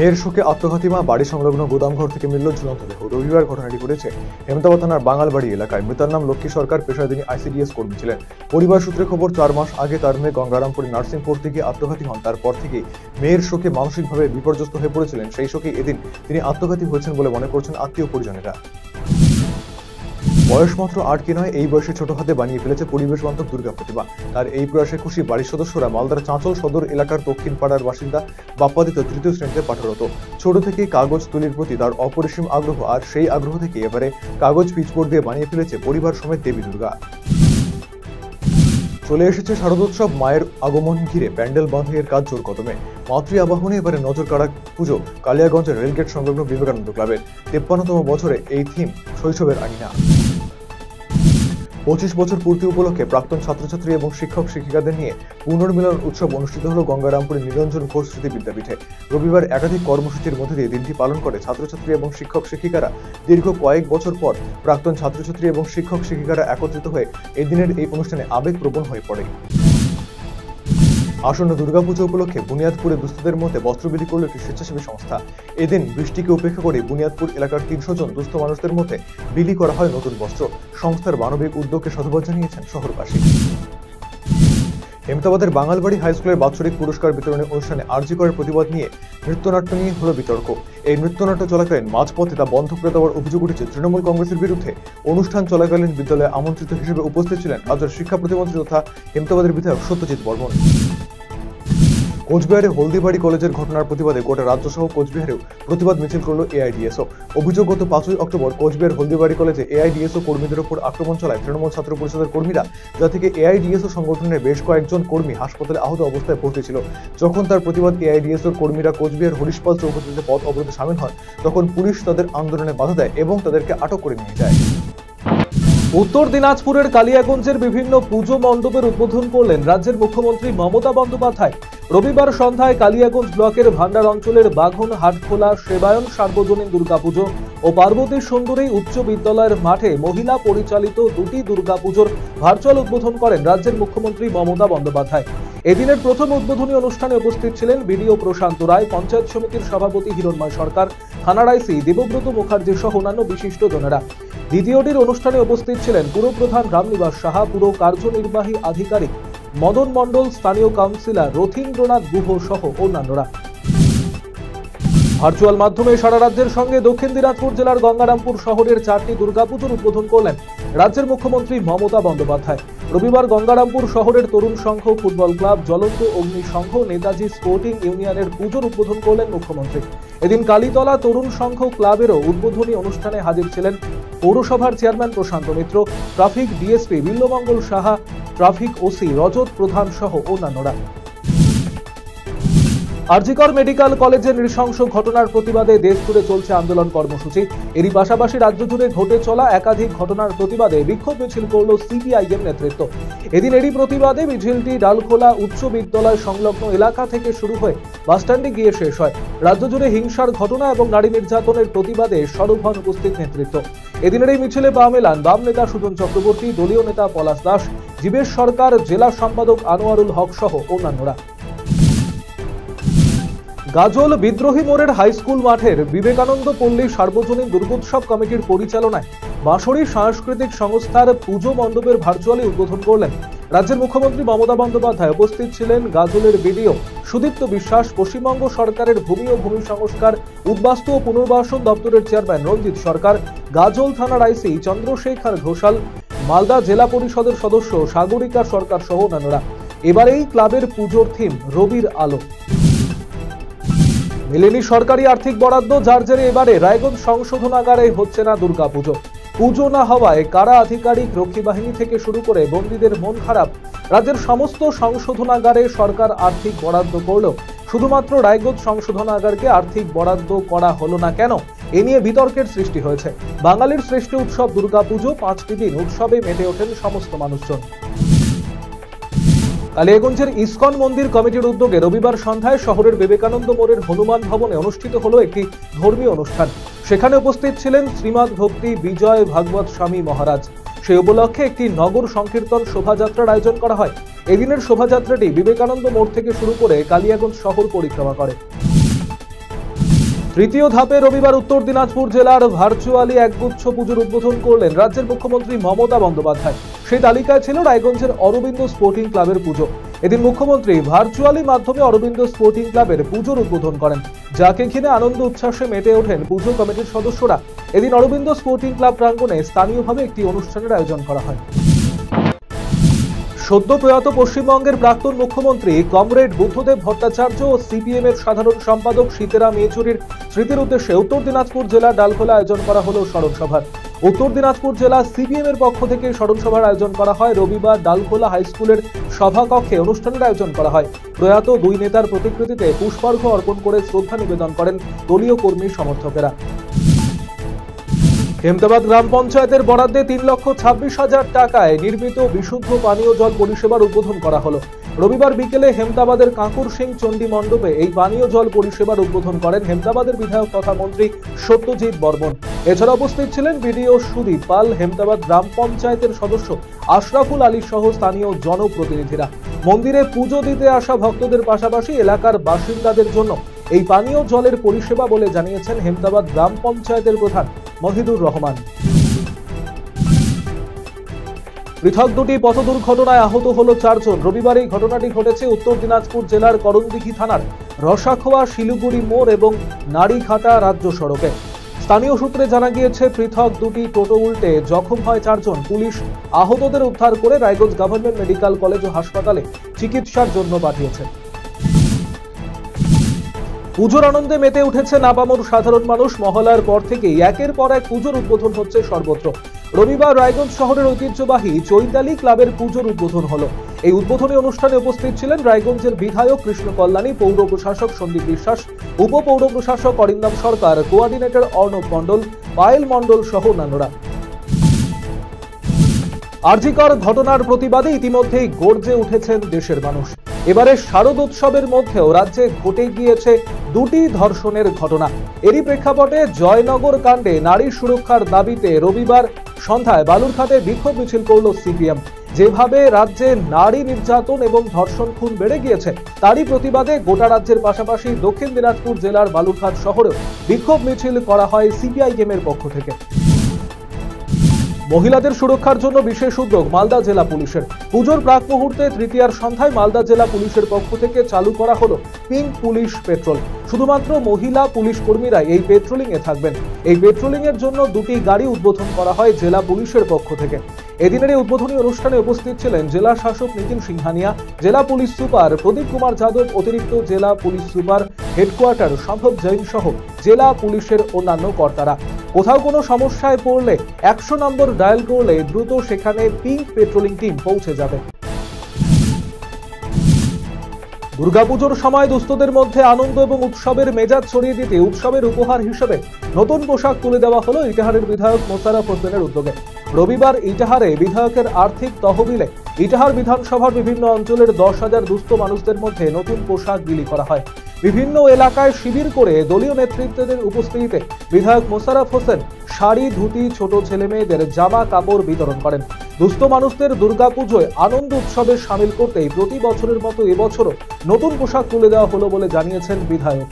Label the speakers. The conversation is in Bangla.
Speaker 1: মেয়ের শোকে আত্মঘাতী মা, বাড়ি সংলগ্ন গোদামঘর থেকে মিলল ঝুলন্ত দেহ। রবিবার ঘটনাটি ঘটেছে হেমতাবাদ থানার বাঙালবাড়ি এলাকায়। মৃতার নাম লক্ষ্মী সরকার, পেশায় তিনি আইসিডিএস কর্মী ছিলেন। পরিবার সূত্রে খবর, 4 মাস আগে তার মেয়ে গঙ্গারামপুরে নার্সিং পড়তে গিয়ে আত্মঘাতী হন। তারপর থেকেই মেয়ের শোকে মানসিকভাবে বিপর্যস্ত হয়ে পড়েছিলেন। সেই শোকেই এদিন তিনি আত্মঘাতী হয়েছেন বলে মনে করছেন আত্মীয় পরিজনেরা। বয়স মাত্র 8 কি নয়, এই বয়সে ছোট হাতে বানিয়ে ফেলেছে পরিবেশ বান্ধব দুর্গা প্রতিমা। তার এই প্রয়াসে খুশি বাড়ির সদস্যরা। মালদার চাঁচল সদর এলাকার দক্ষিণ পাড়ার বাসিন্দা বাপ্পাদিত্য 3য় শ্রেণীতে পাঠরত। ছোট থেকেই কাগজ তুলির প্রতি তার অপরিসীম আগ্রহ, আর সেই আগ্রহ থেকে এবারে কাগজ পিচবোর্ড দিয়ে বানিয়ে ফেলেছে পরিবার সমেত দেবী দুর্গা। চলে এসেছে শারদোৎসব, মায়ের আগমন ঘিরে প্যান্ডেল বাঁধাইয়ের কাজ জোর কদমে। মাতৃ আবাহনে এবারে নজর কাড়া পুজো কালিয়াগঞ্জের রেলগেট সংলগ্ন বিবেকানন্দ ক্লাবের। 53তম বছরে এই থিম শৈশবের আঙিনা। 25 বছর পূর্তি উপলক্ষে প্রাক্তন ছাত্রছাত্রী এবং শিক্ষক শিক্ষিকাদের নিয়ে পুনর্মিলন উৎসব অনুষ্ঠিত হল গঙ্গারামপুরের নীলঞ্জন ঘোষ স্মৃতি বিদ্যাপীঠে। রবিবার একাধিক কর্মসূচির মধ্যে দিয়ে দিনটি পালন করে ছাত্রছাত্রী এবং শিক্ষক শিক্ষিকারা। দীর্ঘ কয়েক বছর পর প্রাক্তন ছাত্রছাত্রী এবং শিক্ষক শিক্ষিকারা একত্রিত হয়ে এদিনের এই অনুষ্ঠানে আবেগপ্রবণ হয়ে পড়ে। আসন্ন দুর্গাপুজো উপলক্ষে বুনিয়াদপুরে দুস্থদের মধ্যে বস্ত্র বিলি করল একটি স্বেচ্ছাসেবী সংস্থা। এদিন বৃষ্টিকে উপেক্ষা করে বুনিয়াদপুর এলাকার 300 জন দুস্থ মানুষদের মধ্যে বিলি করা হয় নতুন বস্ত্র। সংস্থার মানবিক উদ্যোগকে সাধুবাদ জানিয়েছেন শহরবাসী। হেমতাবাদের বাঙালবাড়ি হাই স্কুলের বাৎসরিক পুরস্কার বিতরণী অনুষ্ঠানে আরজি করের প্রতিবাদ নিয়ে নৃত্যনাট্য নিয়ে হলো বিতর্ক। এই নৃত্যনাট্য চলাকালীন মাঝপথে তা বন্ধ করে দেওয়ার অভিযোগ উঠেছে তৃণমূল কংগ্রেসের বিরুদ্ধে। অনুষ্ঠান চলাকালীন বিদ্যালয়ে আমন্ত্রিত হিসেবে উপস্থিত ছিলেন রাজ্যের শিক্ষা প্রতিমন্ত্রী তথা হেমতাবাদের বিধায়ক সত্যজিৎ বর্মন। কোচবিহারে হলদিবাড়ি কলেজের ঘটনার প্রতিবাদে গোটা রাজ্য সহ কোচবিহারেও প্রতিবাদ মিছিল করল এআইডিএসও। অভিযোগ, গত 5ই অক্টোবর কোচবিহার হলদিবাড়ি কলেজে এআইডিএসও কর্মীদের উপর আক্রমণ চালায় তৃণমূল ছাত্র পরিষদের কর্মীরা, যা থেকে এআইডিএসও সংগঠনের বেশ কয়েকজন কর্মী হাসপাতালে আহত অবস্থায় ভর্তি ছিল। যখন তার প্রতিবাদ এআইডিএসওর কর্মীরা কোচবিহার হরিশপাল চৌপতিতে পথ অবরোধে সামিল হন, তখন পুলিশ তাদের আন্দোলনে বাধা দেয় এবং তাদেরকে আটক করে নিয়ে যায়।
Speaker 2: উত্তর দিনাজপুরের কালিয়াগঞ্জের বিভিন্ন পুজো মণ্ডপের উদ্বোধন করলেন রাজ্যের মুখ্যমন্ত্রী মমতা বন্দ্যোপাধ্যায়। রবিবার সন্ধ্যায় কালিয়াগঞ্জ ব্লকের ভান্ডার অঞ্চলের বাঘন হাটখোলা সেবায়ন সার্বজনীন দুর্গাপুজো ও পার্বতী সুন্দরী উচ্চ বিদ্যালয়ের মাঠে মহিলা পরিচালিত 2টি দুর্গাপুজোর ভার্চুয়াল উদ্বোধন করেন রাজ্যের মুখ্যমন্ত্রী মমতা বন্দ্যোপাধ্যায়। এদিনের প্রথম উদ্বোধনী অনুষ্ঠানে উপস্থিত ছিলেন বিডিও প্রশান্ত রায়, পঞ্চায়েত সমিতির সভাপতি হিরণময় সরকার, থানার আইসি দেবব্রত মুখার্জি সহ অন্যান্য বিশিষ্টজনেরা। দ্বিতীয়টির অনুষ্ঠানে উপস্থিত ছিলেন পুরপ্রধান রামনিবাস সাহা, পুর কার্যনির্বাহী আধিকারিক মদন মণ্ডল, স্থানীয় কাউন্সিলর রথীন্দ্রনাথ গুহ সহ অন্যান্যরা। ভার্চুয়াল মাধ্যমে সারা রাজ্যের সঙ্গে দক্ষিণ দিনাজপুর জেলার গঙ্গারামপুর শহরের 4টি দুর্গাপুজোর উদ্বোধন করলেন রাজ্যের মুখ্যমন্ত্রী মমতা বন্দ্যোপাধ্যায়। রবিবার গঙ্গারামপুর শহরের তরুণ সংঘ ফুটবল ক্লাব, জ্বলন্ত অগ্নি সংঘ, নেতাজি স্পোর্টিং ইউনিয়নের পুজোর উদ্বোধন করলেন মুখ্যমন্ত্রী। এদিন কালীতলা তরুণ সংঘ ক্লাবেরও উদ্বোধনী অনুষ্ঠানে হাজির ছিলেন পৌরসভার chairman Prashanta Mitra, traffic DSP Bilwamangal Saha, traffic OC Rajat Pradhan সহ অন্যান্যরা। আরজিকর মেডিকেল কলেজের নৃশংস ঘটনার প্রতিবাদে দেশ জুড়ে চলছে আন্দোলন কর্মসূচি। এরই পাশাপাশি রাজ্য জুড়ে ঘটে চলা একাধিক ঘটনার প্রতিবাদে বিক্ষোভ মিছিল করল সিপিআইএম নেতৃত্ব। এদিন এরই প্রতিবাদে মিছিলটি ডালখোলা উচ্চ বিদ্যালয় সংলগ্ন এলাকা থেকে শুরু হয়ে বাসস্ট্যান্ডে গিয়ে শেষ হয়। রাজ্য জুড়ে হিংসার ঘটনা এবং নারী নির্যাতনের প্রতিবাদে সরব হন উপস্থিত নেতৃত্ব। এদিনের এই মিছিলে পা মেলান বাম নেতা সুজন চক্রবর্তী, দলীয় নেতা পলাশ দাস, জীবেশ সরকার, জেলা সম্পাদক আনোয়ারুল হক সহ অন্যান্যরা। গাজল বিদ্রোহী মোড়ের হাইস্কুল মাঠের বিবেকানন্দ পল্লী সার্বজনীন দুর্গোৎসব কমিটির পরিচালনায় বাঁশরী সাংস্কৃতিক সংস্থার পুজো মণ্ডপের ভার্চুয়ালি উদ্বোধন করলেন রাজ্যের মুখ্যমন্ত্রী মমতা বন্দ্যোপাধ্যায়। উপস্থিত ছিলেন গাজলের বিডিও সুদীপ্ত বিশ্বাস, পশ্চিমবঙ্গ সরকারের ভূমি ও ভূমি সংস্কার, উদ্বাস্তু ও পুনর্বাসন দপ্তরের চেয়ারম্যান রঞ্জিত সরকার, গাজল থানার আইসি চন্দ্রশেখর ঘোষাল, মালদা জেলা পরিষদের সদস্য সাগরিকা সরকার সহ অন্যান্যরা। এবার এই ক্লাবের পুজোর থিম রবির আলো। মেলেনি সরকারি আর্থিক বরাদ্দ, যার জেরে এবারে রায়গঞ্জ সংশোধনাগারে হচ্ছে না দুর্গাপুজো। পুজো না হওয়ায় কারা আধিকারিক, রক্ষী বাহিনী থেকে শুরু করে বন্দীদের মন খারাপ। রাজ্যের সমস্ত সংশোধনাগারে সরকার আর্থিক বরাদ্দ করলেও শুধুমাত্র রায়গঞ্জ সংশোধনাগারকে আর্থিক বরাদ্দ করা হলো না কেন, এ নিয়ে বিতর্কের সৃষ্টি হয়েছে। বাঙালির শ্রেষ্ঠ উৎসব দুর্গাপুজো, 5টি দিন উৎসবে মেতে ওঠেন সমস্ত মানুষজন। কালিয়াগঞ্জের ইসকন মন্দির কমিটির উদ্যোগে রবিবার সন্ধ্যায় শহরের বিবেকানন্দ মোড়ের হনুমান ভবনে অনুষ্ঠিত হলো একটি ধর্মীয় অনুষ্ঠান। সেখানে উপস্থিত ছিলেন শ্রীমদ ভক্তি বিজয় ভাগবত স্বামী মহারাজ। সেই উপলক্ষে একটি নগর সংকীর্তন শোভাযাত্রার আয়োজন করা হয়। এদিনের শোভাযাত্রাটি বিবেকানন্দ মোড় থেকে শুরু করে কালিয়াগঞ্জ শহর পরিক্রমা করে। তৃতীয় ধাপে রবিবার উত্তর দিনাজপুর জেলার ভার্চুয়ালি একগুচ্ছ পুজোর উদ্বোধন করলেন রাজ্যের মুখ্যমন্ত্রী মমতা বন্দ্যোপাধ্যায়। সেই তালিকায় ছিল রায়গঞ্জের অরবিন্দ স্পোর্টিং ক্লাবের পুজো। এদিন মুখ্যমন্ত্রী ভার্চুয়ালি মাধ্যমে অরবিন্দ স্পোর্টিং ক্লাবের পুজোর উদ্বোধন করেন, যাকে ঘিরে আনন্দ উচ্ছ্বাসে মেতে ওঠেন পুজো কমিটির সদস্যরা। এদিন অরবিন্দ স্পোর্টিং ক্লাব প্রাঙ্গণে স্থানীয়ভাবে একটি অনুষ্ঠানের আয়োজন করা হয়। সদ্য প্রয়াত পশ্চিমবঙ্গের প্রাক্তন মুখ্যমন্ত্রী কমরেড বুদ্ধদেব ভট্টাচার্য ও সিপিএম এর সাধারণ সম্পাদক সীতারাম ইয়েচুরির স্মৃতির উদ্দেশ্যে উত্তর দিনাজপুর জেলার ডালখোলা আয়োজন করা হলো স্মরণ সভার। উত্তর দিনাজপুর জেলা সিপিএম এর পক্ষ থেকে স্মরণ সভার আয়োজন করা হয়। রবিবার ডালখোলা হাই স্কুলের সভাকক্ষে অনুষ্ঠানের আয়োজন করা হয়। প্রয়াত দুই নেতার প্রতিকৃতিতে পুষ্পার্ঘ্য অর্পণ করে শ্রদ্ধা নিবেদন করেন দলীয় কর্মী সমর্থকেরা। হেমতাবাদ গ্রাম পঞ্চায়েতের বরাদ্দে 3,26,000 টাকায় নির্মিত বিশুদ্ধ পানীয় জল পরিষেবার উদ্বোধন করা হলো। রবিবার বিকেলে হেমতাবাদের কাঁকুর সিং চণ্ডী মণ্ডপে এই পানীয় জল পরিষেবার উদ্বোধন করেন হেমতাবাদের বিধায়ক তথা মন্ত্রী সত্যজিৎ বর্মন। এছাড়া উপস্থিত ছিলেন বিডিও সুদীপ পাল, হেমতাবাদ গ্রাম পঞ্চায়েতের সদস্য আশরাফুল আলী সহ স্থানীয় জনপ্রতিনিধিরা। মন্দিরে পুজো দিতে আসা ভক্তদের পাশাপাশি এলাকার বাসিন্দাদের জন্য এই পানীয় জলের পরিষেবা বলে জানিয়েছেন হেমতাবাদ গ্রাম পঞ্চায়েতের প্রধান মহিদুর রহমান। পৃথক দুটি পথ দুর্ঘটনায় আহত হলো 4 জন। রবিবার এই ঘটনাটি ঘটেছে উত্তর দিনাজপুর জেলার করণদিঘি থানার রসাখোয়া শিলিগুড়ি মোড় এবং নারীঘাটা রাজ্য সড়কে। স্থানীয় সূত্রে জানা গিয়েছে, পৃথক দুটি টোটো উল্টে জখম হয় 4 জন। পুলিশ আহতদের উদ্ধার করে রায়গঞ্জ গভর্নমেন্ট মেডিকেল কলেজ ও হাসপাতালে চিকিৎসার জন্য পাঠিয়েছে। পুজোর আনন্দে মেতে উঠেছে নাবামর সাধারণ মানুষ। মহলার পর থেকেই একের পর এক পুজোর উদ্বোধন হচ্ছে সর্বত্র। রবিবার রায়গঞ্জ শহরের ঐতিহ্যবাহী চৈতালি ক্লাবের পুজোর উদ্বোধন হলো। এই উদ্বোধনী অনুষ্ঠানে উপস্থিত ছিলেন রায়গঞ্জের বিধায়ক কৃষ্ণ কল্যাণী, পৌর প্রশাসক সন্দীপ বিশ্বাস, উপপৌর প্রশাসক অরিন্দম সরকার, কোঅর্ডিনেটর অর্ণব মণ্ডল, পায়েল মণ্ডল সহ অন্যান্যরা। আরজিকর ঘটনার প্রতিবাদে ইতিমধ্যেই গর্জে উঠেছেন দেশের মানুষ। এবারে শারদোৎসবের মধ্যেও রাজ্যে ঘটে গিয়েছে দুটি ধর্ষণের ঘটনা। এরই প্রেক্ষাপটে জয়নগর কাণ্ডে নারী সুরক্ষার দাবিতে রবিবার সন্ধ্যায় বালুরঘাটে বিক্ষোভ মিছিল করল সিপিএম। যেভাবে রাজ্যে নারী নির্যাতন এবং ধর্ষণ খুন বেড়ে গিয়েছে, তারই প্রতিবাদে গোটা রাজ্যের পাশাপাশি দক্ষিণ দিনাজপুর জেলার বালুরঘাট শহরেও বিক্ষোভ মিছিল করা হয় সিপিআইএম এর পক্ষ থেকে। মহিলাদের সুরক্ষার জন্য বিশেষ উদ্যোগ মালদা জেলা পুলিশের। পুজোর প্রাক মুহূর্তে তৃতীয়ার সন্ধ্যায় মালদা জেলা পুলিশের পক্ষ থেকে চালু করা হলো পিঙ্ক পুলিশ পেট্রোল। শুধুমাত্র মহিলা পুলিশ কর্মীরাই এই পেট্রোলিং এ থাকবেন। এই পেট্রোলিং এর জন্য দুটি গাড়ি উদ্বোধন করা হয় জেলা পুলিশের পক্ষ থেকে। এদিনের এই উদ্বোধনী অনুষ্ঠানে উপস্থিত ছিলেন জেলা শাসক নিতিন সিংহানিয়া, জেলা পুলিশ সুপার প্রদীপ কুমার যাদব, অতিরিক্ত জেলা পুলিশ সুপার হেডকোয়ার্টার সম্ভব জৈন সহ জেলা পুলিশের অন্যান্য কর্তারা। কোথাও কোনো সমস্যায় পড়লে 100 নম্বর ডায়াল করলে দ্রুত সেখানে পিঙ্ক পেট্রোলিং টিম পৌঁছে যাবে। দুর্গাপুজোর সময় দুস্থদের মধ্যে আনন্দ এবং উৎসবের মেজাজ ছড়িয়ে দিতে উৎসবের উপহার হিসেবে নতুন পোশাক তুলে দেওয়া হলো ইটাহারের বিধায়ক মোশাররফ হোসেনের উদ্যোগে। রবিবার ইটাহারে বিধায়কের আর্থিক তহবিলে ইটাহার বিধানসভার বিভিন্ন অঞ্চলের 10,000 দুস্থ মানুষদের মধ্যে নতুন পোশাক বিলি করা হয়। বিভিন্ন এলাকায় শিবির করে দলীয় নেতৃত্বদের উপস্থিতিতে বিধায়ক মোশাররফ হোসেন শাড়ি, ধুতি, ছোট ছেলে মেয়েদের জামা কাপড় বিতরণ করেন। দুস্থ মানুষদের দুর্গাপুজোয় আনন্দ উৎসবে সামিল করতেই প্রতি বছরের মতো এবছরও নতুন পোশাক তুলে দেওয়া হলো বলে জানিয়েছেন বিধায়ক।